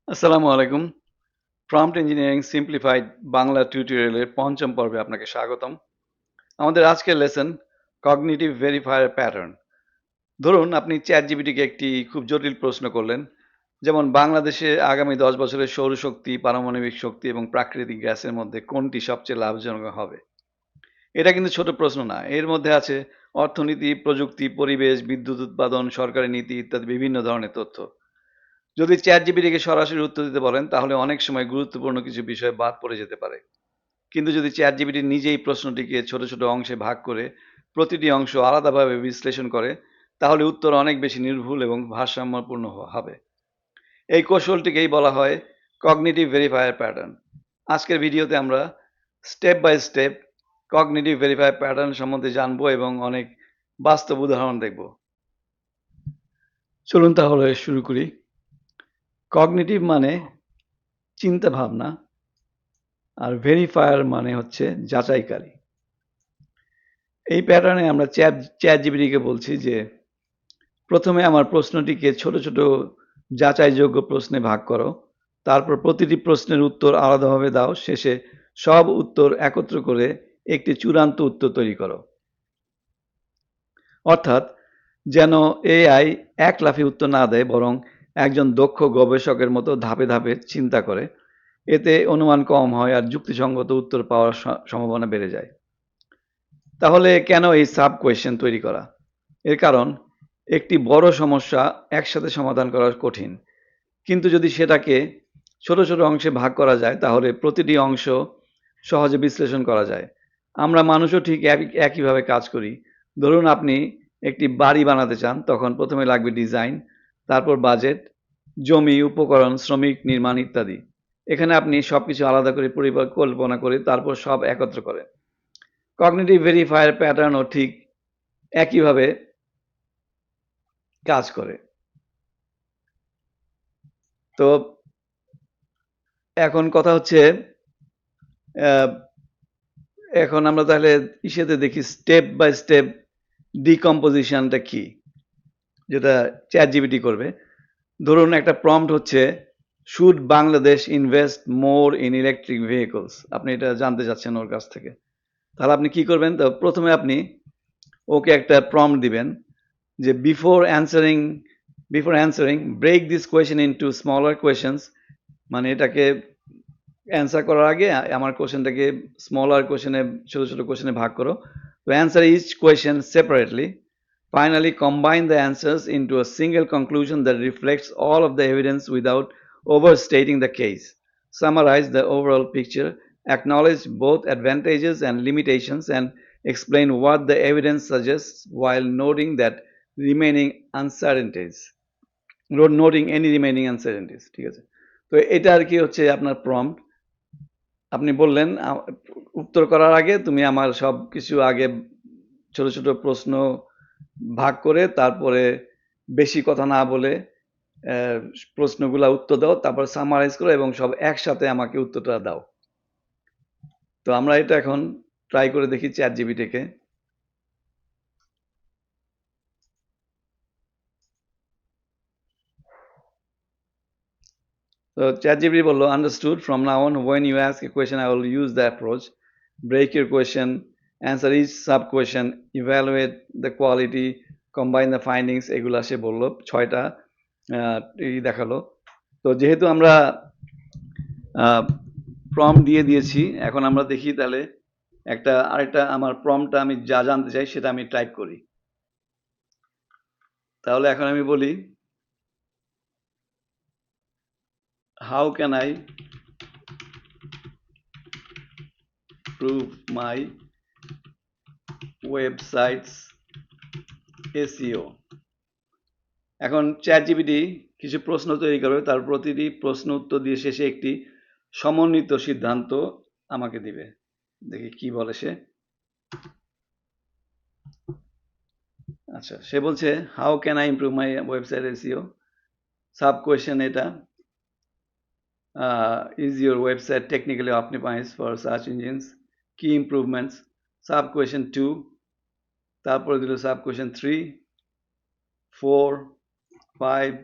আসসালামু আলাইকুম। Prompt engineering simplified Bangla টিউটোরিয়ালের পঞ্চম পর্বে আপনাকে স্বাগতম। আমাদের আজকের লেসন কগনিটিভ ভেরিফায়ার প্যাটার্ন। ধরুন আপনি চ্যাটজিপিটিকে একটি খুব জটিল প্রশ্ন করলেন, যেমন বাংলাদেশে আগামী 10 বছরে সৌরশক্তি, পারমাণবিক শক্তি এবং প্রাকৃতিক গ্যাসের মধ্যে কোনটি সবচেয়ে লাভজনক হবে? এটা কিন্তু ছোট প্রশ্ন না। এর মধ্যে আছে অর্থনীতি, প্রযুক্তি, পরিবেশ, বিদ্যুৎ উৎপাদন, সরকারি নীতি ইত্যাদি বিভিন্ন ধরনের তথ্য। যদি চ্যাটজিপিটিকে সরাসরি উত্তর দিতে বলেন তাহলে অনেক সময় গুরুত্বপূর্ণ কিছু বিষয় বাদ পড়ে যেতে পারে। কিন্তু যদি চ্যাটজিপিটি নিজেই প্রশ্নটিকে ছোট ছোট অংশে ভাগ করে প্রতিটি অংশ আলাদাভাবে বিশ্লেষণ করে তাহলে উত্তর অনেক বেশি নির্ভুল এবং ভারসাম্যপূর্ণ হবে। এই কৌশলটিকেই বলা হয় কগনিটিভ ভেরিফায়ার প্যাটার্ন। আজকের ভিডিওতে আমরা step by step cognitive verifier pattern সম্বন্ধে জানবো এবং অনেক বাস্তব উদাহরণ দেখব। চলুন তাহলে শুরু করি। কগনিটিভ মানে চিন্তা ভাবনা, আর ভেরিফায়ার মানে হচ্ছে যাচাইকারী। এই প্যাটার্নে আমরা চ্যাট জিপিটিকে বলছি যে প্রথমে আমার প্রশ্নটিকে ছোট ছোট যাচাইযোগ্য প্রশ্নে ভাগ করো, তারপর প্রতিটি প্রশ্নের উত্তর আলাদাভাবে দাও, শেষে সব উত্তর একত্র করে একটি চূড়ান্ত উত্তর তৈরি করো। অর্থাৎ যেন এআই এক লাফে উত্তর না দেয়, বরং একজন দক্ষ গবেষকের মতো ধাপে ধাপে চিন্তা করে। এতে অনুমান কম হয় আর যুক্তিসঙ্গত উত্তর পাওয়ার সম্ভাবনা বেড়ে যায়। তাহলে কেন এই সাব কোয়েশ্চেন তৈরি করা? এর কারণ একটি বড় সমস্যা একসাথে সমাধান করা কঠিন, কিন্তু যদি সেটাকে ছোট ছোট অংশে ভাগ করা যায় তাহলে প্রতিটি অংশ সহজে বিশ্লেষণ করা যায়। আমরা মানুষও ঠিক একইভাবে কাজ করি। ধরুন আপনি একটি বাড়ি বানাতে চান, তখন প্রথমে লাগবে ডিজাইন, তারপর বাজেট, জমি, উপকরণ, শ্রমিক, নির্মাণ ইত্যাদি। এখানে আপনি সবকিছু আলাদা করে পরিকল্পনা করে তারপর সব একত্র করেন। কগনিটিভ ভেরিফায়ার প্যাটার্নও ঠিক একইভাবে কাজ করে। তো এখন কথা হচ্ছে, এখন আমরা তাহলে ইসেতে দেখি স্টেপ বাই স্টেপ ডিকম্পোজিশনটা কি, যেটা চ্যাট জিপিটি করবে। ধরুন একটা প্রম্পট হচ্ছে should Bangladesh invest more in electric vehicles, আপনি এটা জানতে চাচ্ছেন ওর কাছ থেকে। তাহলে আপনি কি করবেন? তো প্রথমে আপনি ওকে একটা প্রম্পট দিবেন যে before answering break this question into smaller questions, মানে এটাকে অ্যান্সার করার আগে আমার কোয়েশ্চেনটাকে স্মলার কোয়েশ্চেনে, ছোট ছোট কোয়েশ্চেনে ভাগ করো। তো answer each question separately. Finally, combine the answers into a single conclusion that reflects all of the evidence without overstating the case. Summarize the overall picture, acknowledge both advantages and limitations, and explain what the evidence suggests while noting any remaining uncertainties. ঠিক আছে? তো এটা আর কি হচ্ছে আপনার prompt. আপনি বললেন উত্তর করার আগে তুমি আমার সবকিছু আগে ছোট ছোট প্রশ্ন ভাগ করে তারপরে বেশি কথা না বলে প্রশ্নগুলা উত্তর দাও, তারপর সামারাইজ করো এবং সব একসাথে আমাকে উত্তরটা দাও। তো আমরা এটা এখন ট্রাই করে দেখি চ্যাট জিপিটিকে। তো চ্যাট জিপিটি বললো, understood, from now on when you ask a question I will use the approach, break your question, answer each sub question, evaluate the quality, combine the findings। এগুলা সে বললো, 6টা দেখালো। তো যেহেতু আমরা প্রম্পট দিয়ে দিয়েছি, এখন আমরা দেখি তাহলে আরেকটা আমার প্রম্পটটা আমি যা জানতে চাই সেটা আমি টাইপ করি। তাহলে এখন আমি বলি, how can I prove my websites SEO. এখন চ্যাট জিপিটি কিছু প্রশ্ন তৈরি করবে, তার প্রতিটি প্রশ্ন উত্তর দিয়ে শেষে একটি সমন্বিত সিদ্ধান্ত আমাকে দিবে। দেখি কি বলে সে। আচ্ছা, সে বলছে how can I improve my website SEO. Sub question এটা, is your website technically optimized for search engines? Key improvements. Sub question 2, তারপরে দিল sub question 3, 4, 5,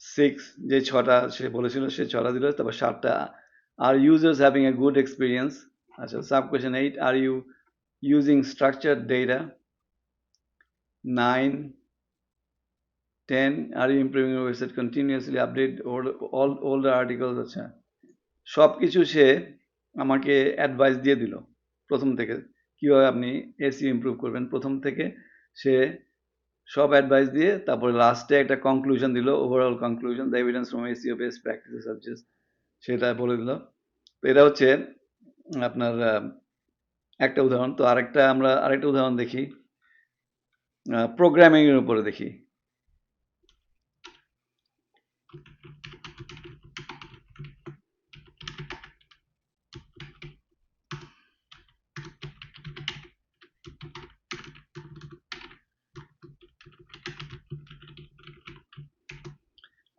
সিক্স যে ছটা সে বলেছিল সে ছটা দিল, তারপর সাতটা are users having a good experience. আচ্ছা, sub question 8, are you using structured data. 9, 10, are you improving your website continuously, update all the articles. আচ্ছা, সব কিছু সে আমাকে অ্যাডভাইস দিয়ে দিল প্রথম থেকে, কিভাবে আপনি এসইও ইমপ্রুভ করবেন প্রথম থেকে। সে সব অ্যাডভাইস দিয়ে তারপরে লাস্টে একটা কনক্লুশন দিল, overall conclusion, the evidence from SEO best practices subject, সেটা বলে দিল। তো এটা হচ্ছে আপনার একটা উদাহরণ। তো আমরা আরেকটা উদাহরণ দেখি, প্রোগ্রামিং এর উপরে দেখি।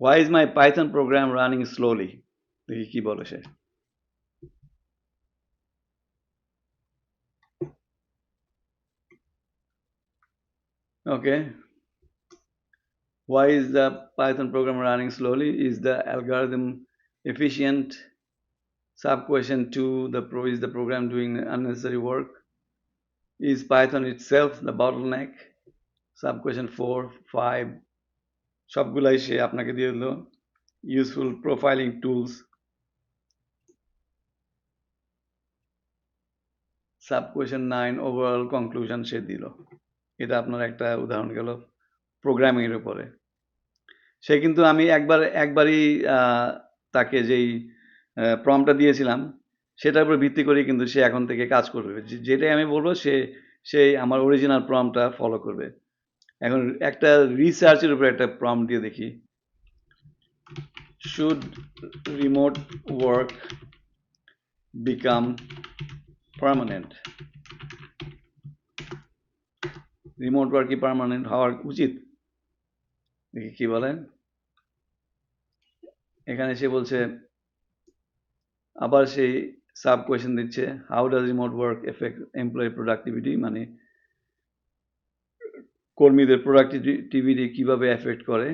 Why is my Python program running slowly? দেখি কি বলে সে। Okay. Why is the Python program running slowly? Is the algorithm efficient? Sub question 2, is the program doing unnecessary work? Is Python itself the bottleneck? Sub question 4, 5, সবগুলাই সে আপনাকে দিয়ে দিল। Useful profiling tools. Sub question 9, overall conclusion সে দিল। এটা আপনার একটা উদাহরণ গেল প্রোগ্রামিং এর উপরে। সে কিন্তু আমি একবারই তাকে যেই প্রম্পটটা দিয়েছিলাম সেটার উপর ভিত্তি করে কিন্তু সে এখন থেকে কাজ করবে। যেটাই আমি বলবো সেই আমার অরিজিনাল প্রম্পটটা ফলো করবে। এখন একটা রিসার্চের উপরে একটা প্রম্পট দিয়ে দেখি। Should remote work become permanent? Remote work কি পার্মানেন্ট হওয়ার উচিত? দেখি কি বলেন। এখানে সে বলছে, আবার সেই সাব কোয়েশ্চেন দিচ্ছে, how does remote work affect employee productivity, মানে কর্মীদের প্রোডাক্টিভিটি কিভাবে এফেক্ট করে।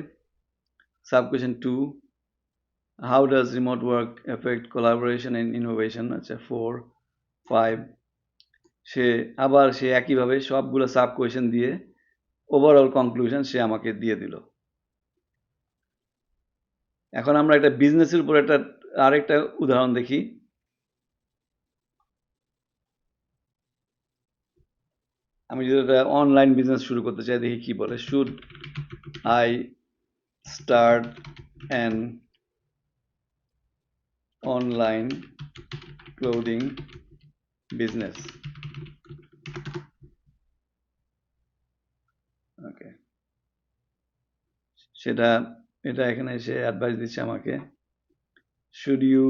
Sub question 2, how does remote work affect collaboration and innovation. আচ্ছা, 4, 5। সে একইভাবে সবগুলো সাব কোয়েশ্চেন দিয়ে ওভারঅল কনক্লুশন সে আমাকে দিয়ে দিল। এখন আমরা একটা বিজনেসের উপর আরেকটা উদাহরণ দেখি। আমি যদি একটা অনলাইন বিজনেস শুরু করতে চাই, দেখি কি বলে। Should I start an online clothing business? Okay, এটা এখানে এসে অ্যাডভাইস দিচ্ছে আমাকে। Should you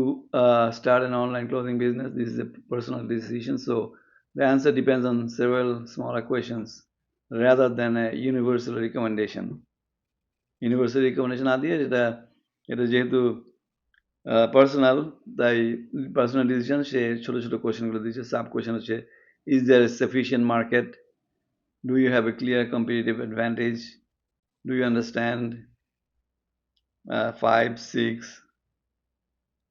start an online clothing business? This is a personal decision, so the answer depends on several smaller questions rather than a universal recommendation. Universal recommendation না দিয়ে এটা যেহেতু personal, তাই পার্সোনাল ডিসিশন, সে ছোট ছোট কোয়েশ্চেনগুলো দিচ্ছে। সাব কোয়েশ্চেন হচ্ছে, is there a sufficient market? Do you have a clear competitive advantage? Do you understand? 5, 6।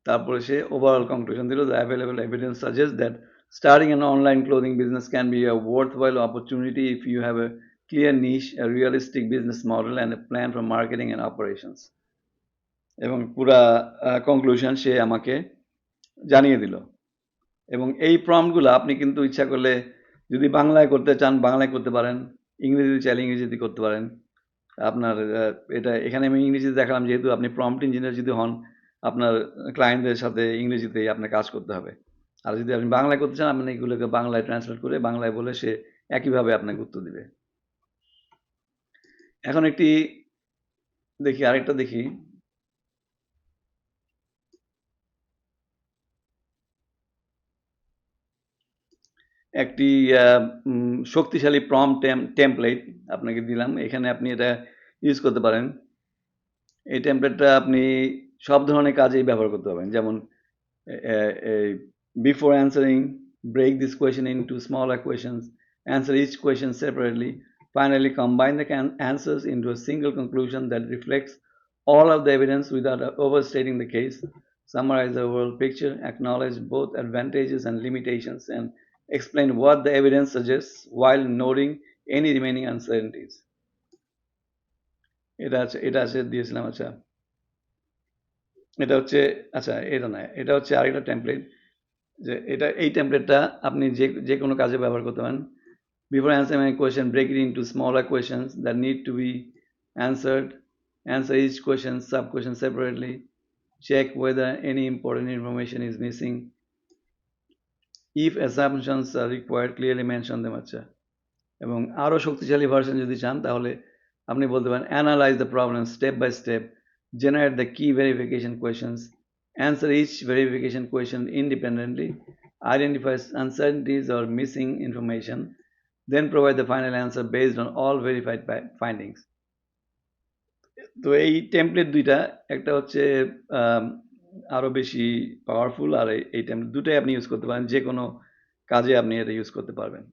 তারপরে সে ওভারঅল কনক্লুশন দিল, the available evidence suggest that starting an online clothing business can be a worthwhile opportunity if you have a clear niche, a realistic business model, and a plan for marketing and operations. এবং পুরা conclusion সে আমাকে জানিয়ে দিল। এবং এই প্রম্পটগুলো আপনি কিন্তু ইচ্ছা করলে যদি বাংলায় করতে চান বাংলায় করতে পারেন, ইংরেজিতে চাইলে ইংরেজিতে করতে পারেন। আপনার এটা এখানে আমি ইংরেজিতে দেখালাম, যেহেতু আপনি প্রম্পট ইঞ্জিনিয়ার যদি হন, আপনার ক্লায়েন্টদের সাথে ইংরেজিতেই আপনার কাজ করতে হবে। আর যদি আপনি বাংলায় করতে চান, আপনি এগুলোকে বাংলায় ট্রান্সলেট করে বাংলায় বলে সে একইভাবে আপনাকে উত্তর দিবে। এখন আরেকটা দেখি। একটি শক্তিশালী প্রম্পট টেমপ্লেট আপনাকে দিলাম, এখানে আপনি এটা ইউজ করতে পারেন। এই টেমপ্লেটটা আপনি সব ধরনের কাজেই ব্যবহার করতে পারবেন। যেমন before answering, break this question into smaller questions, answer each question separately, finally combine the answers into a single conclusion that reflects all of the evidence without overstating the case, summarize the overall picture, acknowledge both advantages and limitations, and explain what the evidence suggests while noting any remaining uncertainties. এটা আছে দিয়েছিলাম। আচ্ছা, এটা হচ্ছে, আচ্ছা এটা নয়, এটা হচ্ছে আরেকটা টেমপ্লেট, যে এই টেমপ্লেটটা আপনি যে কোনো কাজে ব্যবহার করতে পারেন। Before answering a question, break it into smaller questions that need to be answered. Answer each question, sub-question separately. Check whether any important information is missing. If assumptions are required, clearly mention them. আচ্ছা, এবং আরও শক্তিশালী version যদি চান তাহলে আপনি বলতে পারেন analyze the problem step by step, generate the key verification questions, answer each verification question independently, identify uncertainties or missing information, then provide the final answer based on all verified findings. তো এই template দুইটা, একটা হচ্ছে আরো বেশি powerful, আর এই template দুটাই আপনি ইউজ করতে পারেন, যে কোনো কাজে আপনি এটা ইউজ করতে পারবেন।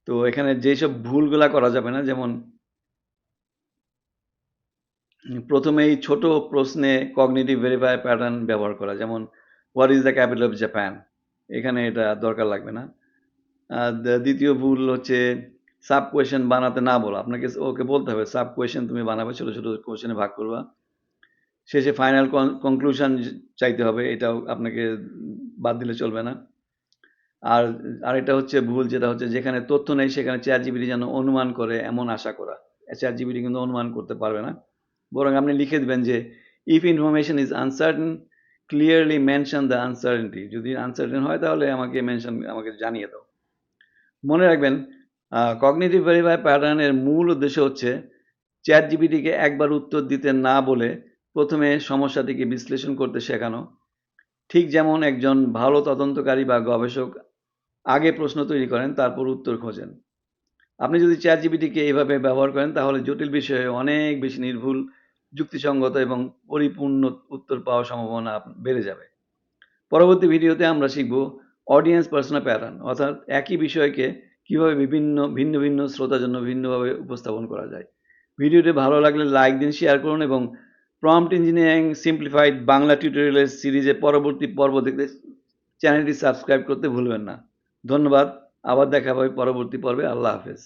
তো এখানে যেসব ভুলগুলা করা যাবে না, যেমন প্রথমেই ছোট প্রশ্নে কগনিটিভ ভেরিফায়ার প্যাটার্ন ব্যবহার করা, যেমন what is the capital of Japan, এখানে এটা দরকার লাগবে না। আর দ্বিতীয় ভুল হচ্ছে সাব কোয়েশ্চেন বানাতে না বলা, আপনাকে ওকে বলতে হবে সাব কোয়েশ্চেন তুমি বানাবে, ছোট ছোট কোয়েশ্চেনে ভাগ করবা, শেষে ফাইনাল কনক্লুশন চাইতে হবে, এটাও আপনাকে বাদ দিলে চলবে না। আর আরেকটা হচ্ছে ভুল, যেটা হচ্ছে যেখানে তথ্য নেই সেখানে চ্যাট জিপিটি যেন অনুমান করে এমন আশা করা। চ্যাট জিপিটি কিন্তু অনুমান করতে পারবে না, বরং আপনি লিখে দিবেন যে if information is uncertain clearly mention the uncertainty, যদি আনসার্টেন হয় তাহলে আমাকে জানিয়ে দাও। মনে রাখবেন, কগনিটিভ ভেরিফায়ার প্যাটার্নের মূল উদ্দেশ্য হচ্ছে চ্যাট জিপিটিকে একবার উত্তর দিতে না বলে প্রথমে সমস্যাটিকে বিশ্লেষণ করতে শেখানো। ঠিক যেমন একজন ভালো তদন্তকারী বা গবেষক আগে প্রশ্ন তৈরি করেন, তারপর উত্তর খোঁজেন। আপনি যদি চ্যাট জিপিটিকে এইভাবে ব্যবহার করেন তাহলে জটিল বিষয়ে অনেক বেশি নির্ভুল, যুক্তিসঙ্গত এবং পরিপূর্ণ উত্তর পাওয়ার সম্ভাবনা বেড়ে যাবে। পরবর্তী ভিডিওতে আমরা শিখব অডিয়েন্স পার্সোনা প্যাটার্ন, অর্থাৎ একই বিষয়কে কিভাবে ভিন্ন ভিন্ন শ্রোতার জন্য ভিন্নভাবে উপস্থাপন করা যায়। ভিডিওটি ভালো লাগলে লাইক দিন, শেয়ার করুন এবং প্রম্পট ইঞ্জিনিয়ারিং সিম্পলিফাইড বাংলা টিউটোরিয়ালের সিরিজের পরবর্তী পর্ব দেখতে চ্যানেলটি সাবস্ক্রাইব করতে ভুলবেন না। ধন্যবাদ, আবার দেখা হবে পরবর্তী পর্বে। আল্লাহ হাফেজ।